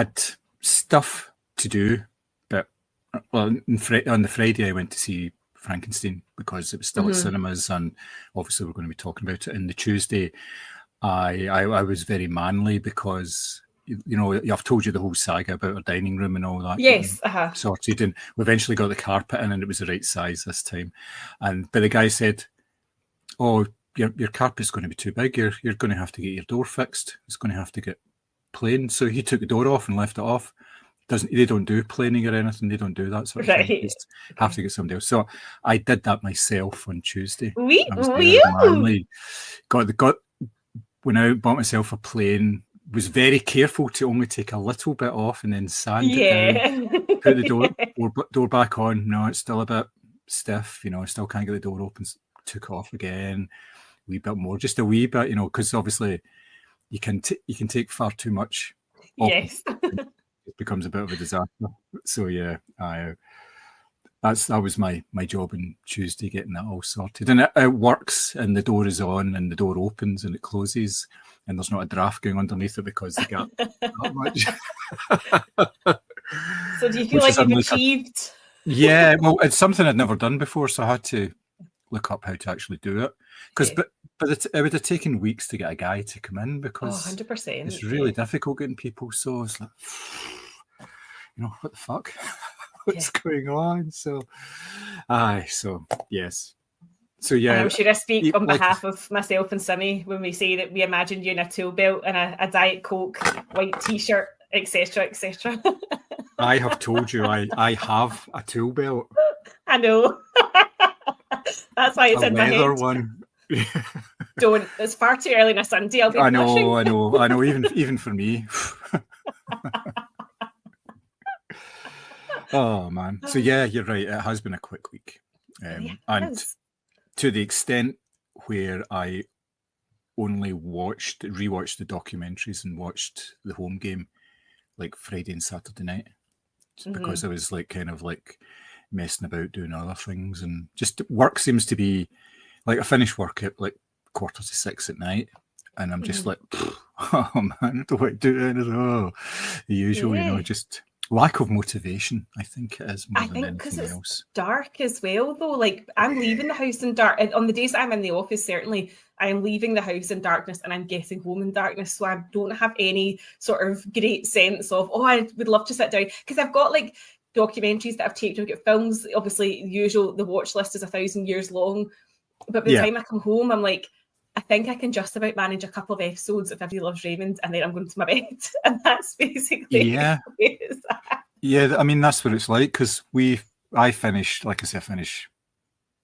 I'd stuff to do, but on the Friday I went to see Frankenstein because it was still at cinemas, and obviously we're going to be talking about it. And the Tuesday, I was very manly because I've told you the whole saga about our dining room and all that. Yes, sorted, and we eventually got the carpet in, and it was the right size this time. But the guy said, "Oh, your carpet's going to be too big. You're going to have to get your door fixed. It's going to have to get planed." So he took the door off and left it off. They don't do planing or anything. They don't do that sort of thing. You just have to get somebody else. So I did that myself on Tuesday. Went out, bought myself a plane. Was very careful to only take a little bit off and then sand it down. Put the door back on. No, it's still a bit stiff. I still can't get the door open. Took it off again. A wee bit more, just a wee bit. Because obviously you can take far too much. Yes. It becomes a bit of a disaster. So yeah, that was my job on Tuesday, getting that all sorted. And it works, and the door is on, and the door opens and it closes, and there's not a draft going underneath it because they got that much. So do you feel like you've achieved? Yeah, well, it's something I'd never done before, so I had to look up how to actually do it. Because, but it would have taken weeks to get a guy to come in because 100%. It's really difficult getting people. So it's like, what the fuck? What's going on? So, yes. So yeah. And I'm sure I speak on behalf of myself and Simmy when we say that we imagine you in a tool belt and a Diet Coke, white T-shirt, etc., etc. I have told you I have a tool belt. I know. That's why it's in my head. One. Don't. It's far too early on a Sunday. I'll be blushing. I know. Even for me. Oh man. So yeah, you're right. It has been a quick week, and to the extent where I only rewatched the documentaries and watched the home game like Friday and Saturday night, because I was messing about doing other things, and just work seems to be like I finish work at 6:45 at night, and I'm just like, oh man, I don't want to do anything. The usual, just lack of motivation. I think it is more than anything else. It's dark as well, though. Like I'm leaving the house in dark. On the days that I'm in the office, certainly I am leaving the house in darkness and I'm getting home in darkness. So I don't have any sort of great sense of, I would love to sit down, because I've got documentaries that I've taped. I've got films. Obviously, the watch list is 1,000 years long. But by the time I come home, I'm like, I think I can just about manage a couple of episodes of Everybody Loves Raymond, and then I'm going to my bed. And that's basically Yeah, I mean, that's what it's like, because I finish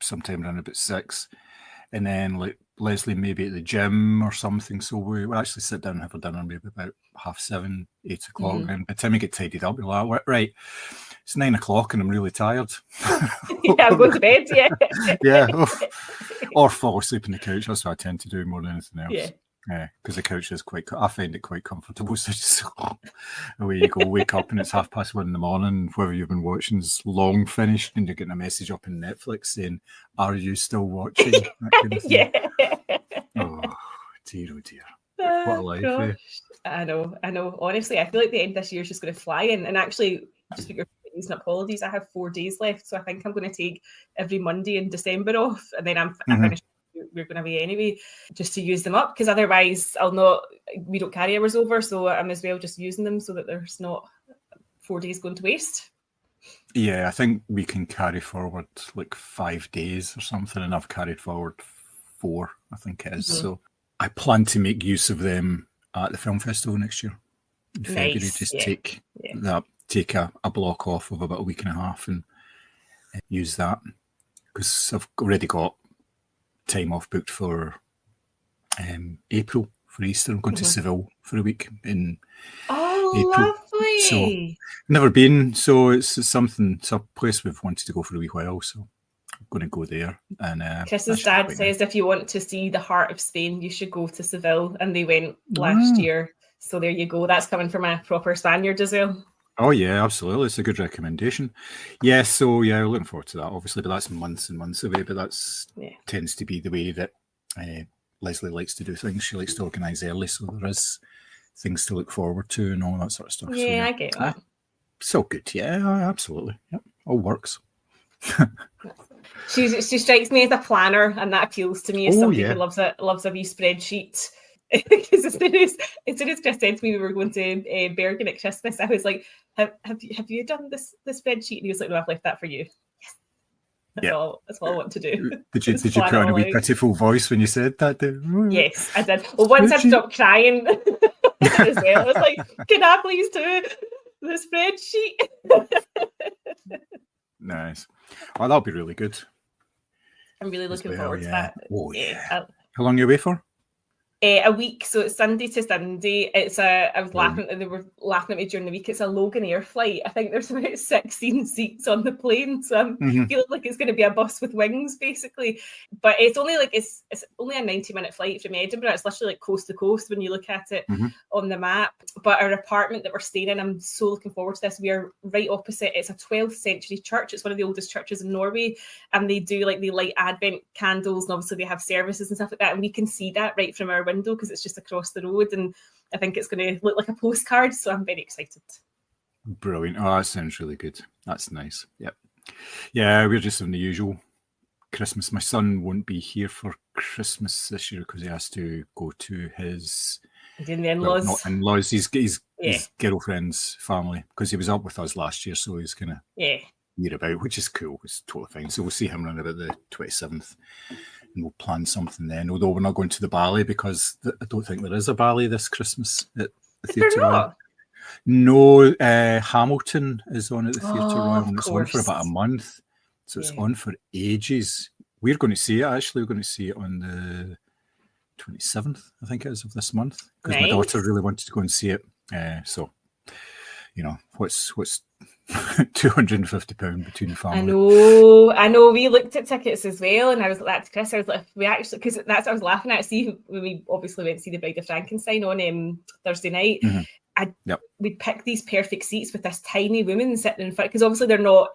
sometime around about 6, and then Leslie maybe at the gym or something, so we actually sit down and have a dinner maybe about 7:30, 8 o'clock, and by the time we get tidied up, we're like, right, it's 9 o'clock and I'm really tired. I'm going to bed, yeah, or fall asleep on the couch. That's what I tend to do more than anything else. Yeah, because the couch is I find it quite comfortable. So just away you go, wake up and it's 1:30 in the morning. Whoever you've been watching is long finished, and you're getting a message up in Netflix saying, "Are you still watching?" That kind of thing. Oh dear. What a life. I know. Honestly, I feel like the end of this year is just going to fly in. And actually, just for your and apologies, I have 4 days left, so I think I'm going to take every Monday in December off, and then I'm finished. We're going to be anyway, just to use them up, because otherwise we don't carry hours over, so I'm as well just using them so that there's not 4 days going to waste. Yeah, I think we can carry forward 5 days or something, and I've carried forward 4, I think it is. So I plan to make use of them at the film festival next year in February. Just take a block off of about a week and a half and use that, because I've already got time off booked for April for Easter. I'm going to Seville for a week in April. Lovely. So never been, so it's a place we've wanted to go for a wee while, so I'm going to go there. And Chris's dad says if you want to see the heart of Spain, you should go to Seville, and they went last year, so there you go. That's coming from a proper Spaniard as well. Oh yeah, absolutely. It's a good recommendation. Yeah, so yeah, looking forward to that, obviously, but that's months and months away. But that's tends to be the way that Leslie likes to do things. She likes to organise early, so there is things to look forward to and all that sort of stuff. Yeah, so, yeah. I get that. So good. Yeah, absolutely. Yep. All works. She strikes me as a planner, and that appeals to me as somebody yeah. who loves a wee spreadsheet. Because as soon as Chris said to me we were going to Bergen at Christmas, I was like, have you done this spreadsheet? And he was like, no, I've left that for you. Yes. That's all I want to do. Did you put on a wee pitiful voice when you said that? Yes, I did. Well, once I stopped crying as well, I was like, can I please do the spreadsheet? Nice. Oh, that'll be really good. I'm really looking forward to that. Oh, yeah. How long are you away for? A week, so it's Sunday to Sunday. I was laughing, they were laughing at me during the week. It's a Logan Air flight. I think there's about 16 seats on the plane, so I'm feeling like it's going to be a bus with wings, basically. But it's only it's only a 90-minute flight from Edinburgh. It's literally like coast to coast when you look at it on the map. But our apartment that we're staying in, I'm so looking forward to this. We are right opposite. It's a 12th century church. It's one of the oldest churches in Norway, and they do they light Advent candles, and obviously they have services and stuff like that, and we can see that right from our window because it's just across the road, and I think it's going to look like a postcard, so I'm very excited. Brilliant. Oh, that sounds really good. That's nice. Yep. Yeah, we're just on the usual Christmas. My son won't be here for Christmas this year because he has to go to his in-laws. Not in-laws, his girlfriend's family, because he was up with us last year, so he's kind of near about, which is cool. It's totally fine. So we'll see him around about the 27th. And we'll plan something then, although we're not going to the ballet because I don't think there is a ballet this Christmas at the Theatre Royal. No, Hamilton is on at the Theatre Royal, and it's on for about a month. So it's on for ages. We're going to see it, actually. We're going to see it on the 27th, I think it is, of this month, because my daughter really wanted to go and see it. So, what's £250 between the family. I know. We looked at tickets as well, and I was like that to Chris. I was like, we actually, because that's what I was laughing at. See, when we obviously went to see the Bride of Frankenstein on Thursday night, we'd pick these perfect seats with this tiny woman sitting in front, because obviously they're not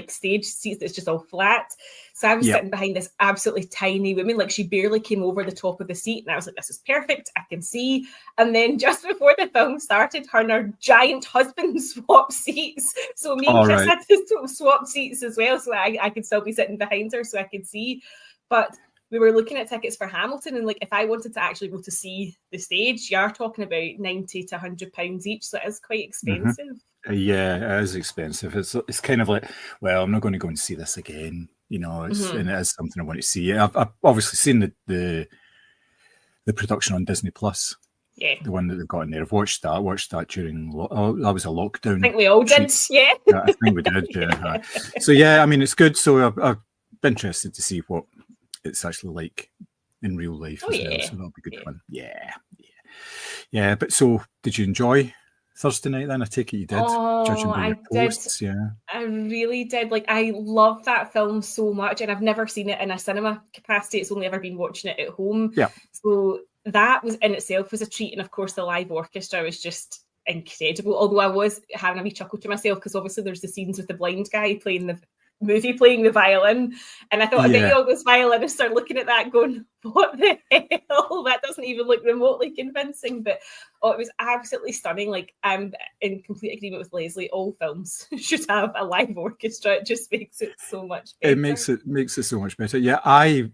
stage seats, it's just all flat. So I was sitting behind this absolutely tiny woman, like she barely came over the top of the seat, and I was like, this is perfect, I can see. And then just before the film started, her and her giant husband swapped seats, so me and Chris had to swap seats as well, so I could still be sitting behind her so I could see. But we were looking at tickets for Hamilton, and if I wanted to actually go to see the stage, you are talking about £90 to £100 each, so it is quite expensive. Yeah, it is expensive. It's kind of like, well, I'm not going to go and see this again, and it is something I want to see. I've obviously seen the production on Disney Plus. Yeah, the one that they've got in there. I've watched that during that was a lockdown. I think we all did. Yeah, I think we did. Yeah. So yeah, I mean, it's good. So I've been interested to see what it's actually like in real life as well. So that'll be good fun. Yeah. But so, did you enjoy Thursday night then? I take it you did. Judging by your posts, I really did. I love that film so much, and I've never seen it in a cinema capacity. It's only ever been watching it at home. Yeah. So that was in itself was a treat, and of course the live orchestra was just incredible. Although I was having a wee chuckle to myself because obviously there's the scenes with the blind guy playing the violin, and I thought I bet you all those violinists are looking at that going, what the hell, that doesn't even look remotely convincing. But it was absolutely stunning. I'm in complete agreement with Leslie, all films should have a live orchestra. It just makes it so much better. It makes it so much better. Yeah, I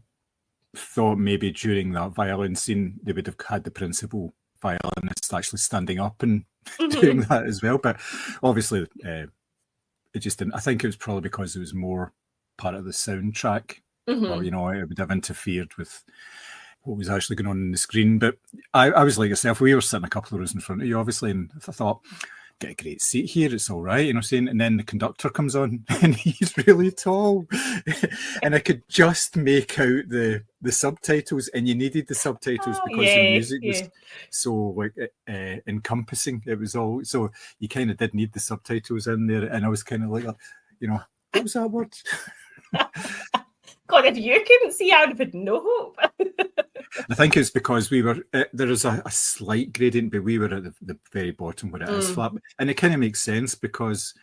thought maybe during that violin scene they would have had the principal violinist actually standing up and doing that as well, but obviously it just didn't. I think it was probably because it was more part of the soundtrack, or it would have interfered with what was actually going on the screen. But I was like yourself, we were sitting a couple of rows in front of you, obviously, and I thought, get a great seat here, it's all right, saying. And then the conductor comes on, and he's really tall, and I could just make out the subtitles, and you needed the subtitles because the music was so encompassing. It was all, so you kind of did need the subtitles in there, and I was kind of like, what was that word? God, if you couldn't see, I would have had no hope. I think it's because we were, there is a slight gradient, but we were at the very bottom where it is flat. And it kind of makes sense because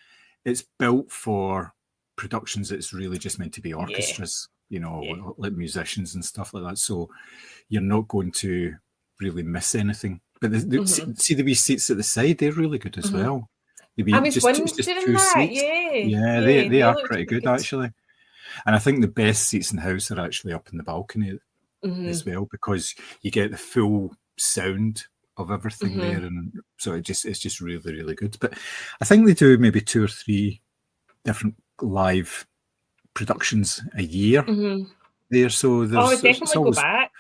it's built for productions that's really just meant to be orchestras, like musicians and stuff like that. So you're not going to really miss anything But see the wee seats at the side, they're really good as well. I was wondering just that. two seats. Yeah, they are pretty good actually. And I think the best seats in the house are actually up in the balcony as well, because you get the full sound of everything there, and so it's just really, really good. But I think they do maybe 2 or 3 different live productions a year there. So I'd definitely go back.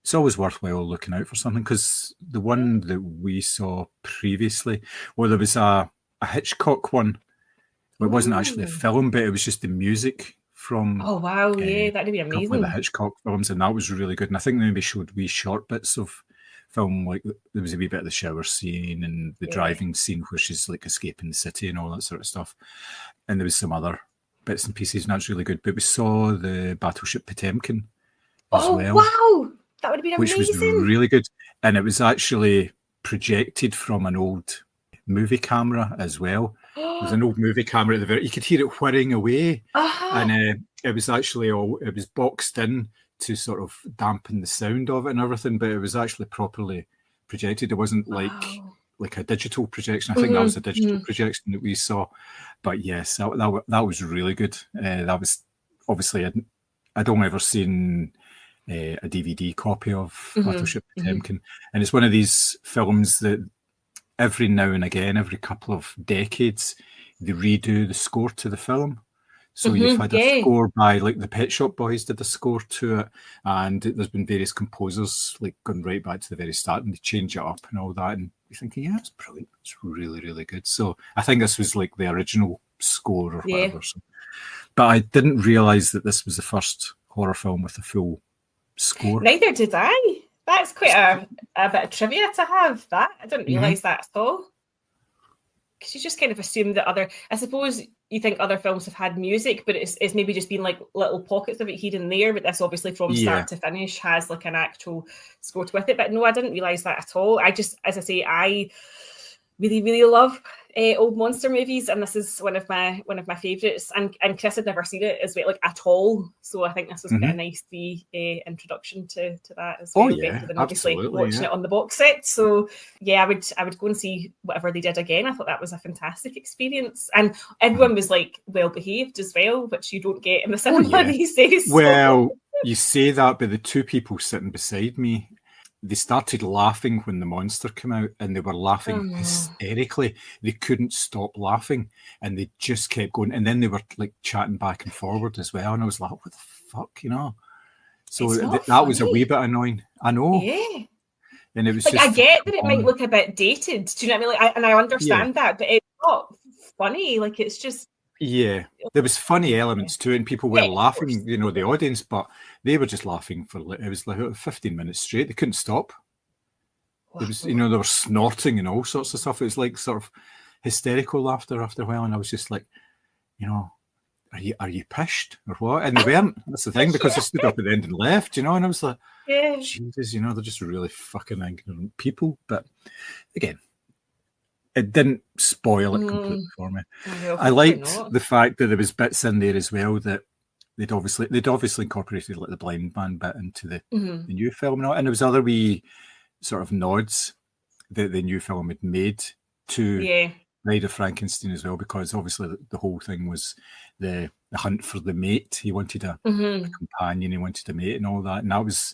It's always worthwhile looking out for something, because the one that we saw previously, well, there was a Hitchcock one. Well, it wasn't actually a film, but it was just the music from. Oh wow, yeah, that'd be amazing. A couple of the Hitchcock films, and that was really good. And I think they maybe showed wee short bits of film, like there was a wee bit of the shower scene and the driving scene where she's like escaping the city and all that sort of stuff. And there was some other bits and pieces, and that's really good. But we saw the Battleship Potemkin as well. Wow, that would have been amazing. Which was really good, and it was actually projected from an old movie camera as well. There was an old movie camera at the very. You could hear it whirring away, and it was actually it was boxed in to sort of dampen the sound of it and everything. But it was actually properly projected. It wasn't like a digital projection. I think that was a digital projection that we saw. But yes, that was really good. That was obviously I'd only ever seen a DVD copy of Battleship Potemkin, and it's one of these films that every now and again, every couple of decades, they redo the score to the film. So you've had a score by, like, the Pet Shop Boys did a score to it, and there's been various composers like going right back to the very start, and they change it up and all that, and you're thinking, yeah, it's brilliant, it's really, really good. So I think this was like the original score or whatever. So, but I didn't realise that this was the first horror film with a full score. Neither did I. That's quite a bit of trivia to have. That I didn't realise that at all. Because you just kind of assume that I suppose you think other films have had music, but it's maybe just been like little pockets of it here and there. But this obviously from start to finish has like an actual score with it. But no, I didn't realise that at all. I just, as I say, I really, really love old monster movies, and this is one of my favourites. And Chris had never seen it as well, like at all. So I think this was quite a nice introduction to that as well. Oh yeah, better than obviously watching it on the box set. So yeah, I would go and see whatever they did again. I thought that was a fantastic experience, and everyone was like well behaved as well, which you don't get in the cinema these days. Well, you say that, but the two people sitting beside me, they started laughing when the monster came out, and they were laughing hysterically. They couldn't stop laughing, and they just kept going. And then they were like chatting back and forward as well. And I was like, what the fuck, you know? So that was a wee bit annoying. I know. Yeah. And it was like, I get that it might look a bit dated. Do you know what I mean? Like, I understand that, but it's not funny. Like, it's just. Yeah, there was funny elements to it, and people were laughing, you know, the audience, but they were just laughing for, it was like 15 minutes straight. They couldn't stop. There was, you know, they were snorting and all sorts of stuff. It was like sort of hysterical laughter after a while, and I was just like, you know, are you pissed or what? And they weren't. That's the thing, because they stood up at the end and left, you know, and I was like, Jesus, you know, they're just really fucking ignorant people. But again, it didn't spoil it completely for me. I liked the fact that there was bits in there as well that they'd obviously incorporated like the blind man bit into the new film, and there was other wee sort of nods that the new film had made to Bride of Frankenstein as well, because obviously the whole thing was the hunt for the mate. He wanted a companion, he wanted a mate and all that, and that was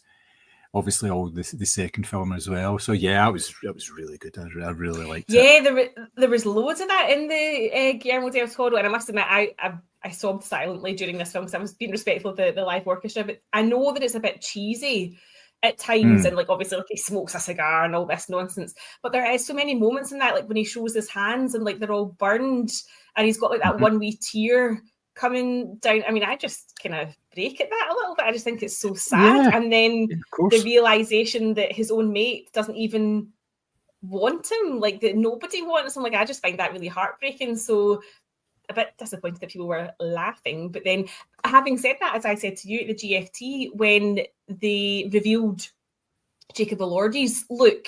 obviously all the second film as well. So yeah, it was really good. I really liked it. Yeah, there was loads of that in the Guillermo del Toro, and I must admit I sobbed silently during this film because I was being respectful of the live orchestra. But I know that it's a bit cheesy at times, and like obviously like he smokes a cigar and all this nonsense. But there is so many moments in that, like when he shows his hands and like they're all burned, and he's got like that one wee tear coming down. I mean, I just kind of break at that a little bit. I just think it's so sad. And then the realization that his own mate doesn't even want him, like that nobody wants him. Like, I just find that really heartbreaking. So a bit disappointed that people were laughing. But then, having said that, as I said to you at the GFT, when they revealed Jacob Elordi's look,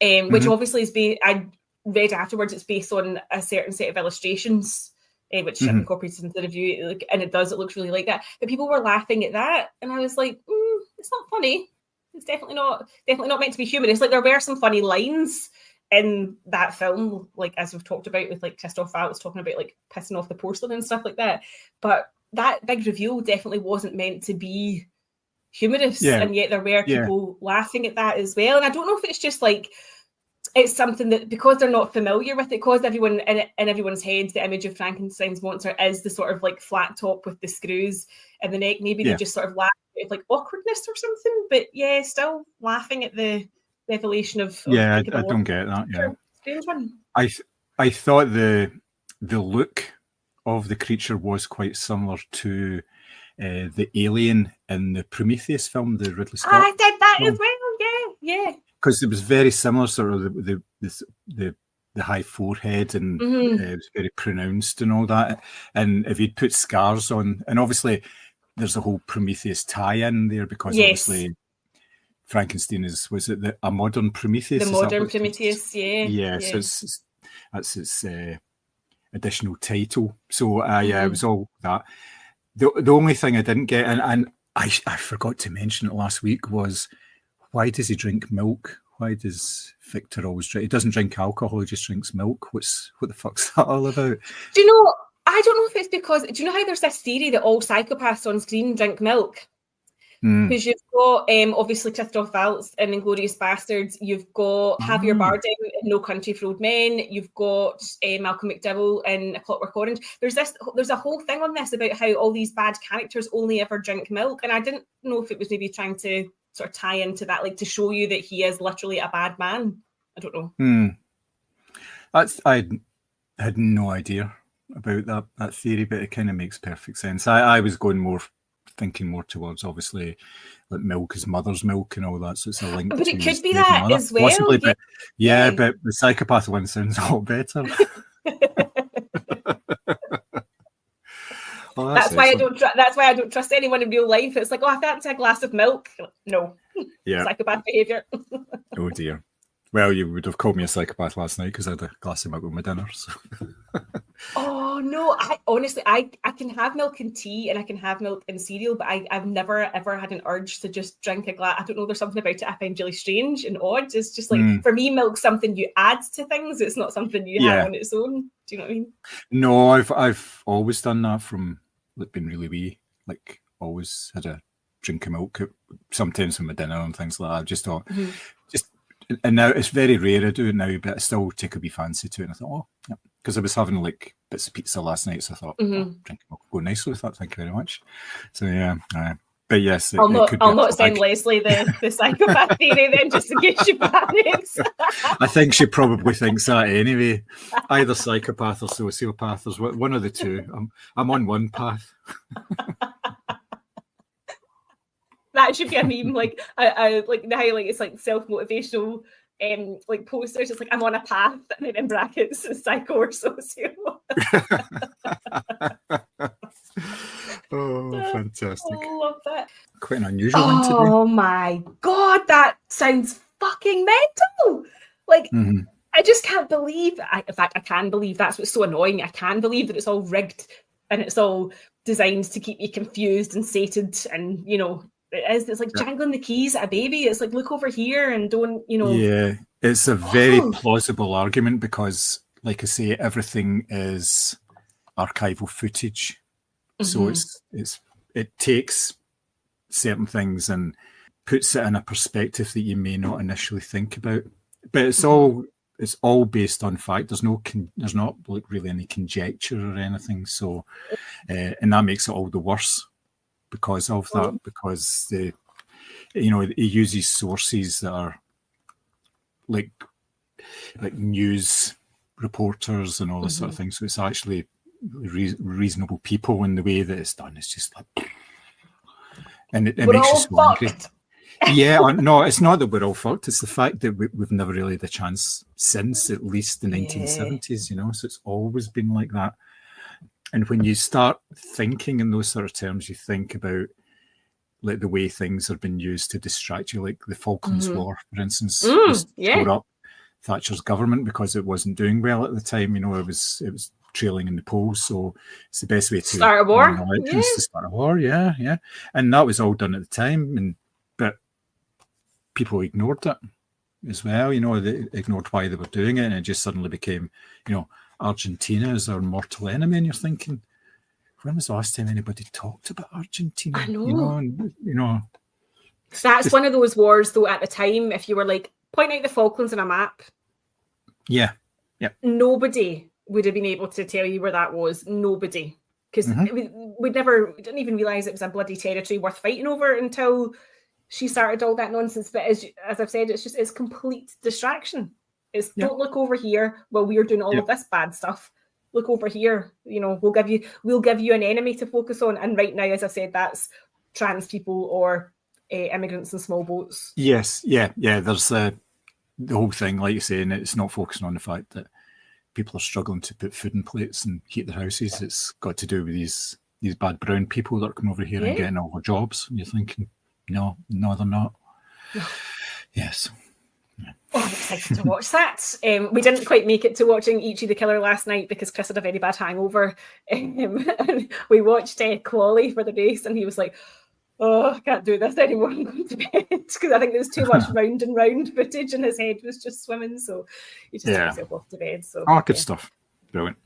which obviously is I read afterwards, it's based on a certain set of illustrations, which I've incorporated into the review, and it looks really like that. But people were laughing at that, and I was like, it's not funny. It's definitely not meant to be humorous. Like there were some funny lines in that film, like as we've talked about with like Christoph Waltz talking about like pissing off the porcelain and stuff like that. But that big reveal definitely wasn't meant to be humorous, and yet there were people laughing at that as well. And I don't know if it's just like it's something that because they're not familiar with it, because everyone in everyone's head, the image of Frankenstein's monster is the sort of like flat top with the screws in the neck. Maybe they just sort of laugh at like awkwardness or something. But yeah, still laughing at the revelation of I don't get that. Yeah, strange one. I thought the look of the creature was quite similar to the alien in the Prometheus film, the Ridley Scott. I did that film as well. Yeah. Because it was very similar, sort of the high forehead, and it was very pronounced and all that. And if you'd put scars on, and obviously there's a whole Prometheus tie-in there because obviously Frankenstein was it a modern Prometheus? The modern Prometheus, So that's its additional title. So it was all that. The only thing I didn't get, and I forgot to mention it last week, was why does he drink milk? Why does Victor always drink? He doesn't drink alcohol, he just drinks milk. What the fuck's that all about? Do you know, I don't know if it's because, do you know how there's this theory that all psychopaths on screen drink milk? Because you've got obviously Christoph Waltz in Inglourious Bastards, you've got Javier Bardem in No Country for Old Men, you've got Malcolm McDowell in A Clockwork Orange. There's a whole thing on this about how all these bad characters only ever drink milk, and I didn't know if it was maybe trying to sort of tie into that, like to show you that he is literally a bad man. I don't know. I had no idea about that theory, but it kind of makes perfect sense. I was thinking more towards obviously like milk is mother's milk and all that, so it's a link. But it could be that mother, as well. Possibly, but but the psychopath one sounds a lot better. That's why I don't trust anyone in real life. It's like, I fancy a glass of milk. No. Psychopath behaviour. Oh dear. Well, you would have called me a psychopath last night because I had a glass of milk with my dinner. So. Oh no! I can have milk and tea, and I can have milk and cereal, but I've never ever had an urge to just drink a glass. I don't know. There's something about it I find really strange and odd. It's just like for me, milk's something you add to things. It's not something you have on its own. Do you know what I mean? No, I've always done that from being really wee. Like always had a drink of milk, sometimes with my dinner and things like that. I just thought, and now it's very rare I do it now, but I still take a wee fancy to it. And I thought, because I was having like bits of pizza last night, so I thought, drinking milk would go nicely with that. Thank you very much. So but yes, I'll not send Leslie the psychopath theory then, just in case she panics. I think she probably thinks that anyway. Either psychopath or sociopath, or one of the two. I'm on one path. That should be a meme, like I like now, like it's like self-motivational like posters. It's like I'm on a path, and then in brackets psycho or socio. Oh, fantastic. I love that. Quite an unusual one today. Oh my god, that sounds fucking mental. Like I just can't believe, in fact I can believe, that's what's so annoying. I can believe that it's all rigged and it's all designed to keep you confused and sated, and it's like jangling the keys at a baby. It's like, look over here and don't, Yeah, it's a very plausible argument because, like I say, everything is archival footage. So it takes certain things and puts it in a perspective that you may not initially think about. But it's all based on fact. There's not like really any conjecture or anything. So, and that makes it all the worse because of that. Because he uses sources that are like news reporters and all this sort of thing. So it's actually reasonable people in the way that it's done. It's just like, and it makes you so angry. Yeah, no, it's not that we're all fucked. It's the fact that we've never really had a chance since at least the 1970s, so it's always been like that. And when you start thinking in those sort of terms, you think about like the way things have been used to distract you, like the Falklands War, for instance, tore up Thatcher's government because it wasn't doing well at the time. It was trailing in the polls, so it's the best way to start a war. To start a war, and that was all done at the time. But people ignored it as well. They ignored why they were doing it, and it just suddenly became, Argentina is our mortal enemy. And you're thinking, when was the last time anybody talked about Argentina? I know. That's just, one of those wars, though, at the time, if you were like, point out the Falklands on a map. Yeah. Nobody would have been able to tell you where that was. Nobody. Because we didn't even realise it was a bloody territory worth fighting over until she started all that nonsense. But as I've said, it's complete distraction. It's don't look over here while we're doing all of this bad stuff. Look over here. We'll give you an enemy to focus on. And right now, as I said, that's trans people or immigrants in small boats. Yes, yeah. There's the whole thing, like you're saying, it's not focusing on the fact that people are struggling to put food in plates and heat their houses. It's got to do with these bad brown people that are coming over here and getting all their jobs. And you're thinking, no, they're not. Yes. Yeah. Oh, I'm excited to watch that. We didn't quite make it to watching Ichi the Killer last night because Chris had a very bad hangover. And we watched Quali for the race, and he was like, "Oh, I can't do this anymore. I'm going to bed," because I think there was too much round and round footage, and his head was just swimming. So he just took himself off to bed. So good stuff. Brilliant.